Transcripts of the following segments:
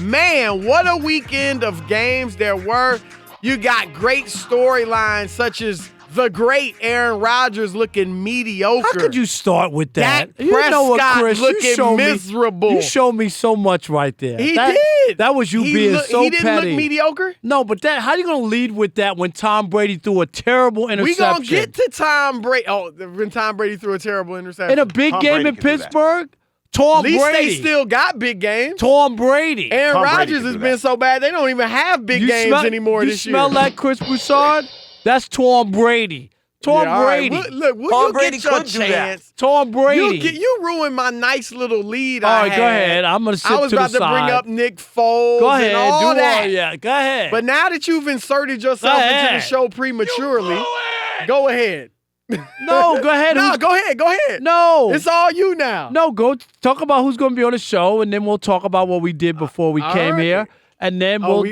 Man, what a weekend of games there were. You got great storylines such as the great Aaron Rodgers looking mediocre. How could you start with that? Dak Prescott Chris, looking miserable. You showed me so much right there. He did. That was you being so petty. He didn't look mediocre? No, but how are you going to lead with that when Tom Brady threw a terrible interception? We going to get to Tom Brady. Oh, when Tom Brady threw a terrible interception. In a big game in Pittsburgh? Tom Brady. At least they still got big games. Tom Brady. Aaron Rodgers has been so bad, they don't even have big games anymore this year. You smell that, Chris Broussard? That's Tom Brady. Tom Brady. Right. Look, Tom Brady get your could do that. Tom Brady. You ruined my nice little lead. All right, go ahead. I'm going to sit to the side. I was about to bring up Nick Foles go ahead, and all that. Yeah, go ahead. But now that you've inserted yourself into the show prematurely, go ahead. No, go ahead. No, go ahead. Go ahead. No. It's all you now. No, go talk about who's going to be on the show, and then we'll talk about what we did before we came here, and then we'll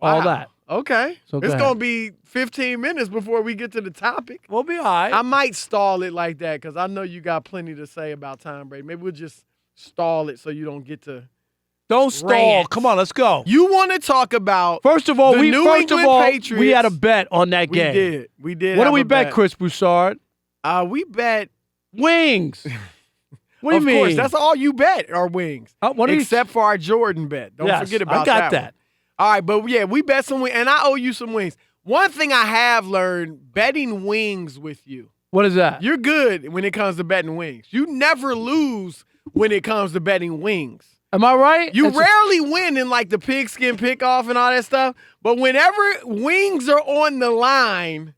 all that. Okay. So it's going to be 15 minutes before we get to the topic. We'll be all right. I might stall it like that because I know you got plenty to say about Tom Brady. Maybe we'll just stall it so you don't get to Don't stall. rant. Come on, let's go. You want to talk about First of all, New England Patriots. we had a bet on that game. We did. What did we bet, Chris Broussard? We bet wings. What do you mean? Of course, that's all you bet are wings. Except for our Jordan bet. Don't forget about that. I got that. All right, but yeah, we bet some wings, and I owe you some wings. One thing I have learned, betting wings with you. What is that? You're good when it comes to betting wings. You never lose when it comes to betting wings. Am I right? You rarely win in like the pigskin pickoff and all that stuff, but whenever wings are on the line,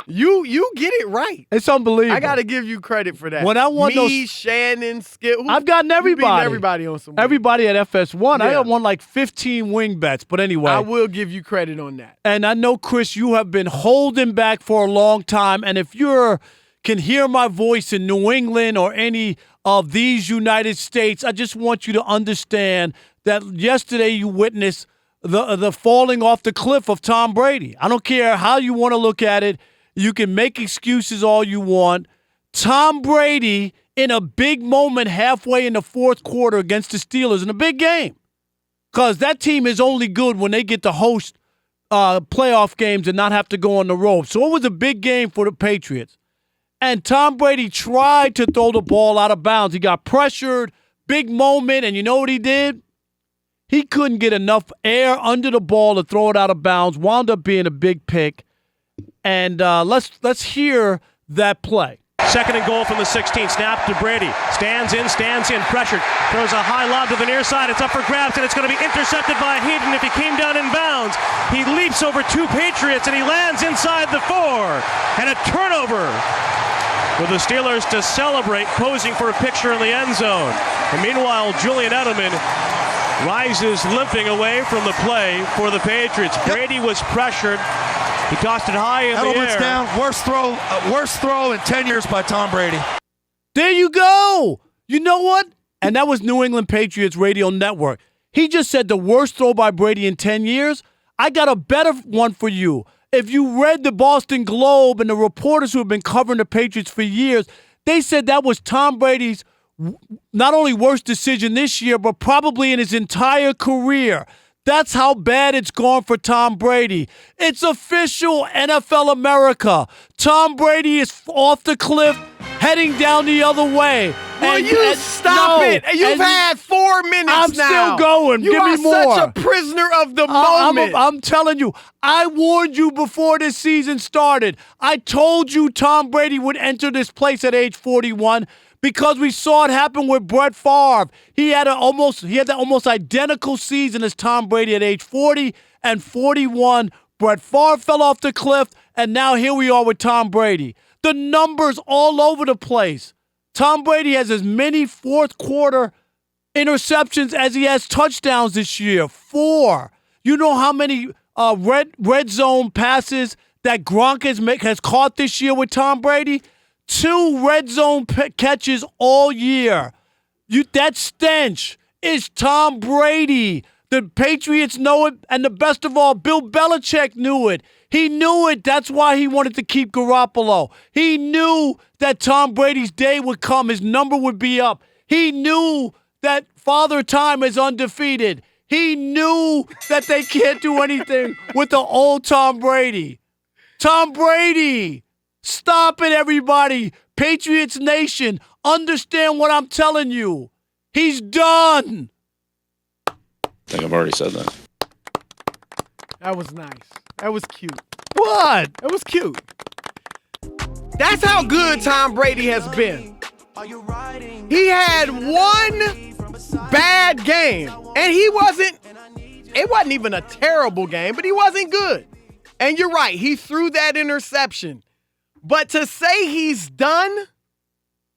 you get it right. It's unbelievable. I got to give you credit for that. When I won Shannon, Skip. I've gotten everybody. Everybody on some wings. Everybody at FS1. Yeah. I got won like 15 wing bets, but anyway. I will give you credit on that. And I know, Chris, you have been holding back for a long time, and if you can hear my voice in New England or any of these United States, I just want you to understand that yesterday you witnessed the falling off the cliff of Tom Brady. I don't care how you want to look at it. You can make excuses all you want. Tom Brady, in a big moment halfway in the fourth quarter against the Steelers in a big game, because that team is only good when they get to host playoff games and not have to go on the road. So it was a big game for the Patriots. And Tom Brady tried to throw the ball out of bounds. He got pressured, big moment, and you know what he did? He couldn't get enough air under the ball to throw it out of bounds, wound up being a big pick. And let's hear that play. Second and goal from the 16. Snap to Brady. Stands in, pressured. Throws a high lob to the near side. It's up for grabs, and it's going to be intercepted by Heaton if he came down in bounds. He leaps over two Patriots, and he lands inside the 4. And a turnover for the Steelers to celebrate, posing for a picture in the end zone. And meanwhile, Julian Edelman rises limping away from the play for the Patriots. Brady was pressured. He tossed it high in the air. Edelman's down. Worst throw in 10 years by Tom Brady. There you go. You know what? And that was New England Patriots Radio Network. He just said the worst throw by Brady in 10 years. I got a better one for you. If you read the Boston Globe and the reporters who have been covering the Patriots for years, they said that was Tom Brady's not only worst decision this year, but probably in his entire career. That's how bad it's gone for Tom Brady. It's official, NFL America. Tom Brady is off the cliff, heading down the other way. Will stop it? You've had 4 minutes now. I'm still going. You Give me more. are such a prisoner of the moment. I'm telling you, I warned you before this season started. I told you Tom Brady would enter this place at age 41 because we saw it happen with Brett Favre. He had that almost identical season as Tom Brady at age 40 and 41. Brett Favre fell off the cliff, and now here we are with Tom Brady. The numbers all over the place. Tom Brady has as many fourth quarter interceptions as he has touchdowns this year. 4. You know how many red zone passes that Gronk has caught this year with Tom Brady? 2 red zone catches all year. That stench is Tom Brady. The Patriots know it, and the best of all, Bill Belichick knew it. He knew it. That's why he wanted to keep Garoppolo. He knew that Tom Brady's day would come. His number would be up. He knew that Father Time is undefeated. He knew that they can't do anything with the old Tom Brady. Tom Brady, stop it, everybody. Patriots Nation, understand what I'm telling you. He's done. I think I've already said that. That was nice. That was cute. What? That was cute. That's how good Tom Brady has been. He had one bad game, and it wasn't even a terrible game, but he wasn't good. And you're right, he threw that interception. But to say he's done,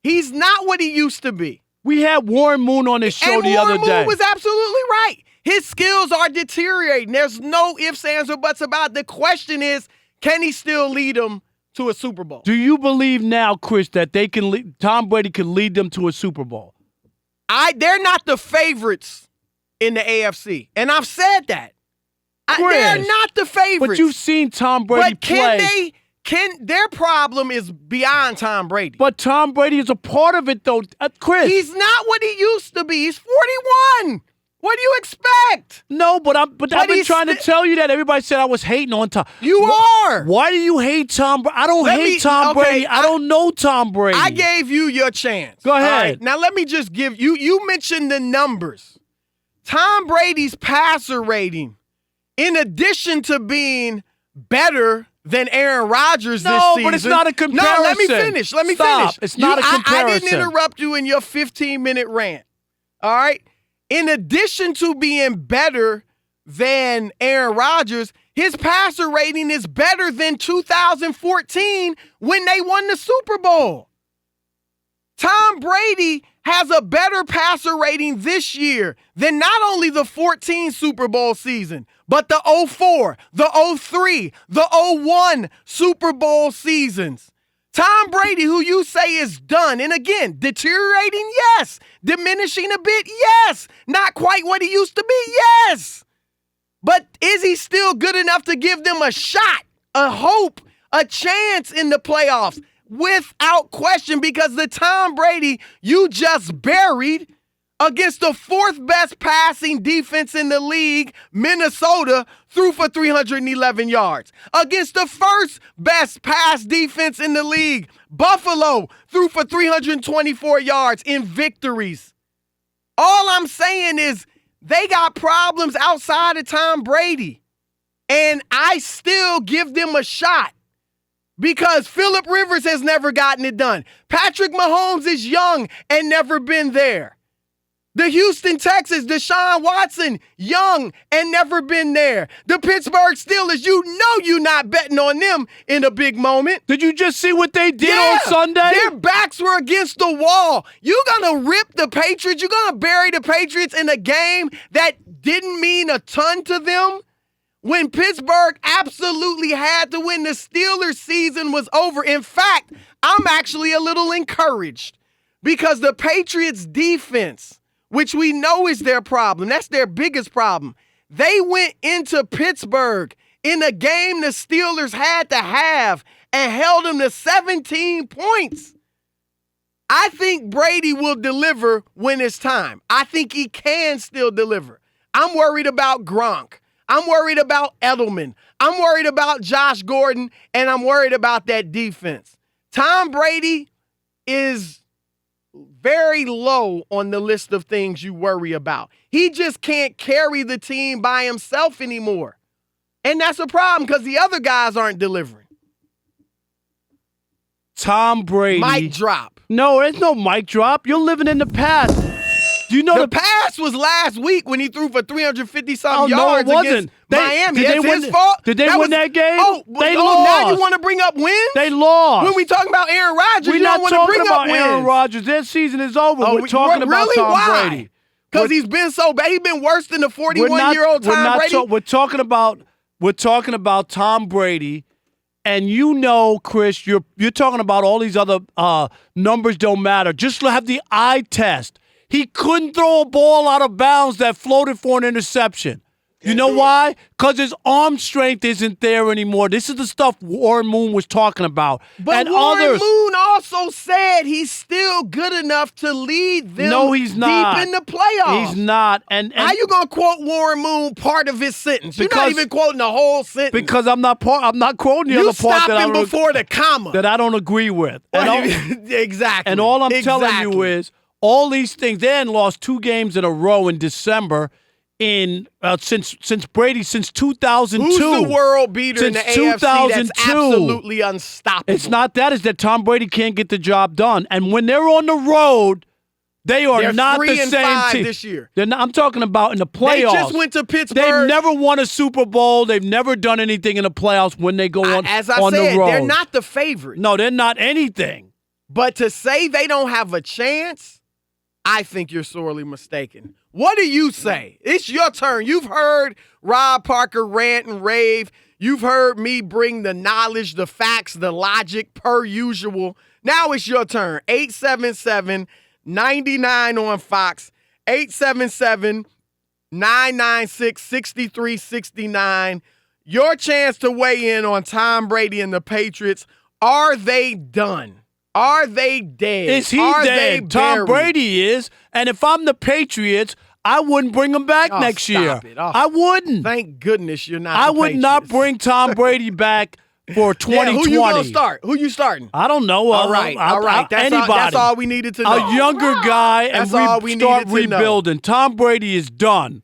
he's not what he used to be. We had Warren Moon on his show the other day. Warren Moon was absolutely right. His skills are deteriorating. There's no ifs, ands, or buts about it. The question is, can he still lead them to a Super Bowl? Do you believe now, Chris, that Tom Brady can lead them to a Super Bowl? They're not the favorites in the AFC, and I've said that. They're not the favorites. But you've seen Tom Brady play. Their problem is beyond Tom Brady. But Tom Brady is a part of it, though. Chris. He's not what he used to be. He's 41. What do you expect? No, but I've been trying to tell you that. Everybody said I was hating on Tom. You are. Why do you hate Tom Brady? I don't hate Tom Brady. I don't know Tom Brady. I gave you your chance. Go ahead. Right? Now let me just give you mentioned the numbers. Tom Brady's passer rating, in addition to being better than Aaron Rodgers this season. No, but it's not a comparison. No, let me finish. Stop. It's not a comparison. I didn't interrupt you in your 15-minute rant. All right? In addition to being better than Aaron Rodgers, his passer rating is better than 2014 when they won the Super Bowl. Tom Brady has a better passer rating this year than not only the 14 Super Bowl season, but the 04, the 03, the 01 Super Bowl seasons. Tom Brady, who you say is done, and again, deteriorating, yes. Diminishing a bit, yes. Not quite what he used to be, yes. But is he still good enough to give them a shot, a hope, a chance in the playoffs? Without question, because the Tom Brady you just buried against the fourth best passing defense in the league, Minnesota, threw for 311 yards. Against the first best pass defense in the league, Buffalo, threw for 324 yards in victories. All I'm saying is they got problems outside of Tom Brady, and I still give them a shot. Because Phillip Rivers has never gotten it done. Patrick Mahomes is young and never been there. The Houston Texans, Deshaun Watson, young and never been there. The Pittsburgh Steelers, you know you're not betting on them in a big moment. Did you just see what they did on Sunday? Their backs were against the wall. You're going to rip the Patriots. You're going to bury the Patriots in a game that didn't mean a ton to them. When Pittsburgh absolutely had to win, the Steelers' season was over. In fact, I'm actually a little encouraged because the Patriots' defense, which we know is their problem, that's their biggest problem, they went into Pittsburgh in a game the Steelers had to have and held them to 17 points. I think Brady will deliver when it's time. I think he can still deliver. I'm worried about Gronk. I'm worried about Edelman. I'm worried about Josh Gordon, and I'm worried about that defense. Tom Brady is very low on the list of things you worry about. He just can't carry the team by himself anymore. And that's a problem because the other guys aren't delivering. Tom Brady. Mic drop. No, there's no mic drop. You're living in the past. Do you know the pass was last week when he threw for 350-something yards against Miami. Did That's his fault. Did they win that game? They lost. Now you want to bring up wins? They lost. When we talking about Aaron Rodgers, we're not talking about Aaron wins. Rodgers. Their season is over. We're talking about Tom Brady. Because he's been so bad. He's been worse than the 41-year-old Tom Brady. We're talking about Tom Brady. And you know, Chris, you're talking about all these other numbers don't matter. Just have the eye test. He couldn't throw a ball out of bounds that floated for an interception. You know why? Because his arm strength isn't there anymore. This is the stuff Warren Moon was talking about. But and Warren others, Moon also said he's still good enough to lead them No, he's not. deep in the playoffs. He's not. And How you gonna quote Warren Moon part of his sentence? You're not Because- even quoting the whole sentence. because I'm not quoting the you other part stopping before the comma. that I don't agree with. Exactly. And all I'm telling you Exactly. is all these things. They hadn't lost 2 games in a row in December since Brady, since 2002. Who's the world beater in the Since AFC that's 2002. absolutely unstoppable? It's not that. It's that Tom Brady can't get the job done. And when they're on the road, they are They're not the 3-5 same team. this year. They're not, I'm talking about in the playoffs. They just went to Pittsburgh. They've never won a Super Bowl. They've never done anything in the playoffs when they go on, As I on said, the road. they're not the favorite. No, they're not anything. But to say they don't have a chance, I think you're sorely mistaken. What do you say? It's your turn. You've heard Rob Parker rant and rave. You've heard me bring the knowledge, the facts, the logic per usual. Now it's your turn. 877-99 on Fox. 877-996-6369. Your chance to weigh in on Tom Brady and the Patriots. Are they done? Are they dead? Is he Are dead? they Tom buried? Brady is. And if I'm the Patriots, I wouldn't bring him back Oh, next year. stop it. Oh, I wouldn't. Thank goodness you're not I the would not Patriots. bring Tom Brady back for 2020. Yeah, who you gonna start? Who you starting? I don't know. All right. Anybody. That's all we needed to know. A younger guy, and That's all we start needed to know. rebuilding. Tom Brady is done.